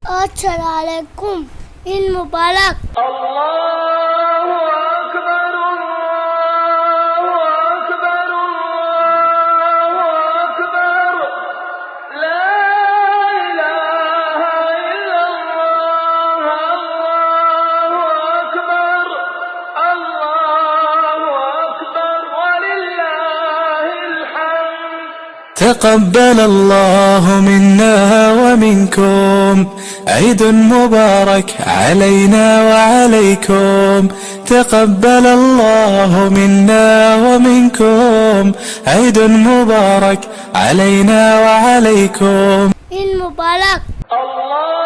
अस्सलाम वालेकुम, ईद मुबारक। अल्लाहु अकबर, अल्लाहु अकबर, अल्लाहु अकबर, ला इलाहा इल्लल्लाह, अल्लाहु अकबर वलिल्लाहिल हम्द। تقبل الله منا ومنكم عيد مبارك علينا وعليكم. تقبل الله منا ومنكم عيد مبارك علينا وعليكم. ईद मुबारक। الله